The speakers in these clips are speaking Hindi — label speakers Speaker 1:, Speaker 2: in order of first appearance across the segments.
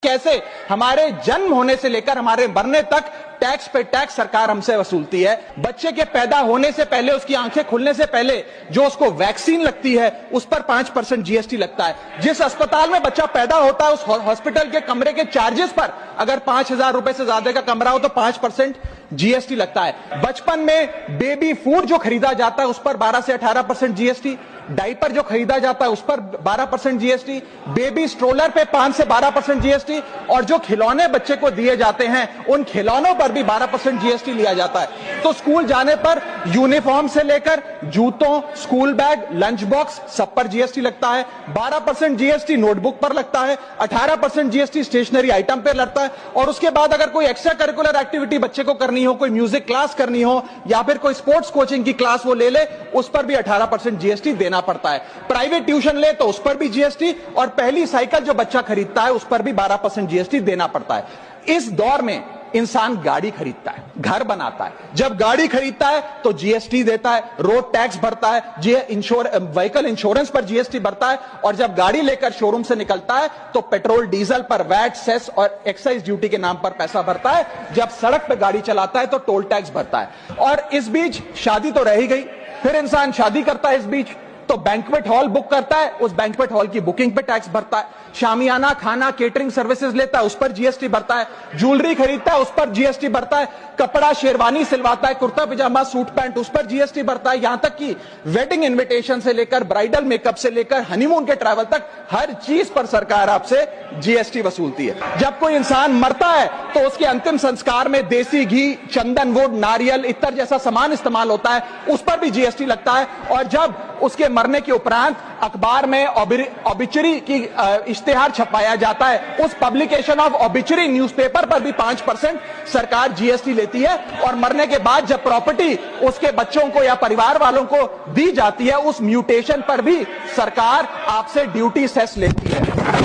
Speaker 1: कैसे हमारे जन्म होने से लेकर हमारे मरने तक टैक्स पे टैक्स सरकार हमसे वसूलती है। बच्चे के पैदा होने से पहले, उसकी आंखें खुलने से पहले जो उसको वैक्सीन लगती है उस पर 5% जीएसटी लगता है। जिस अस्पताल में बच्चा पैदा होता है उस हॉस्पिटल के कमरे के चार्जेस पर अगर 5,000 रुपए से ज्यादा का कमरा हो तो 5% जीएसटी लगता है। बचपन में बेबी फूड जो खरीदा जाता है उस पर 12 से 18% जीएसटी, डाइपर जो खरीदा जाता है उस पर 12% जीएसटी, बेबी स्ट्रोलर पे 5 से 12% जीएसटी, और जो खिलौने बच्चे को दिए जाते हैं उन खिलौनों पर भी 12% जीएसटी लिया जाता है। तो स्कूल जाने पर यूनिफॉर्म से लेकर जूतों, स्कूल बैग, लंच बॉक्स सब पर जीएसटी लगता है। 12% जीएसटी नोटबुक पर लगता है, 18% जीएसटी स्टेशनरी आइटम पर लगता है। और उसके बाद अगर कोई एक्स्ट्रा करिकुलर एक्टिविटी बच्चे को करनी हो, कोई म्यूजिक क्लास करनी हो या फिर कोई स्पोर्ट्स कोचिंग की क्लास वो ले उस पर भी 18% जीएसटी देना पड़ता है। प्राइवेट ट्यूशन ले तो उस पर भी जीएसटी, और पहली साइकिल जो बच्चा खरीदता है उस पर भी 12% जीएसटी देना पड़ता है। इस दौर में इंसान गाड़ी खरीदता है, घर बनाता है, जब गाड़ी खरीदता है तो जीएसटी देता है, रोड टैक्स भरता है, व्हीकल इंश्योरेंस पर जीएसटी भरता है, और जब गाड़ी लेकर शोरूम से निकलता है तो पेट्रोल डीजल पर वैट, सेस और एक्साइज ड्यूटी के नाम पर पैसा भरता है। जब सड़क पर गाड़ी चलाता है तो टोल टैक्स भरता है। और इस बीच शादी तो रह ही गई, फिर इंसान शादी करता है, इस बीच तो बैंक्वेट हॉल बुक करता है, उस बैंक्वेट हॉल की बुकिंग पे टैक्स भरता है। शामियाना, खाना, केटरिंग सर्विसेज लेता है उस पर जीएसटी भरता है। ज्वेलरी खरीदता है उस पर जीएसटी भरता है। कपड़ा, शेरवानी सिलवाता है, कुर्ता पजामा, सूट पैंट, उस पर जीएसटी भरता है। यहां तक कि वेडिंग इनविटेशन से लेकर ब्राइडल मेकअप से लेकर हनीमून के ट्रैवल तक हर चीज पर सरकार आपसे जीएसटी वसूलती है। जब कोई इंसान मरता है तो उसके अंतिम संस्कार में देसी घी, चंदनवुड, नारियल, इत्तर जैसा सामान इस्तेमाल होता है, उस पर भी जीएसटी लगता है। और जब उसके मरने के उपरांत अखबार में ऑबिचरी की इश्तेहार छपाया जाता है, उस पब्लिकेशन ऑफ ऑबिचरी न्यूज़पेपर पर भी 5% सरकार जीएसटी लेती है। और मरने के बाद जब प्रॉपर्टी उसके बच्चों को या परिवार वालों को दी जाती है, उस म्यूटेशन पर भी सरकार आपसे ड्यूटी सेस लेती है।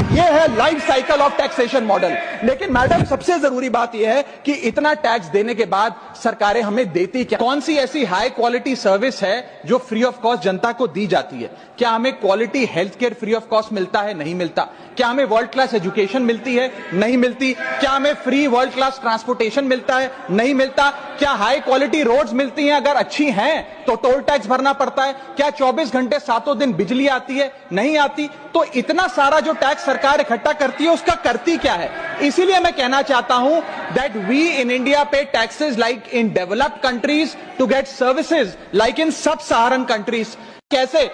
Speaker 1: यह है life cycle of taxation model. लेकिन मैडम, सबसे जरूरी बात यह है कि इतना टैक्स देने के बाद सरकारें हमें देती क्या? कौन सी ऐसी हाई क्वालिटी सर्विस है जो फ्री ऑफ कॉस्ट जनता को दी जाती है? क्या हमें quality health care free of cost मिलता है? नहीं मिलता। क्या हमें वर्ल्ड क्लास एजुकेशन मिलती है? नहीं मिलती। क्या हमें फ्री वर्ल्ड क्लास ट्रांसपोर्टेशन मिलता है? नहीं मिलता। क्या हाई क्वालिटी रोड्स मिलती हैं? अगर अच्छी हैं तो टोल टैक्स भरना पड़ता है। क्या 24 घंटे 7 दिन बिजली आती है? नहीं आती। तो इतना सारा जो टैक्स सरकार इकट्ठा करती है उसका करती क्या है? इसीलिए मैं कहना चाहता हूं that we in India pay taxes like in developed countries to get services like in sub Saharan countries. कैसे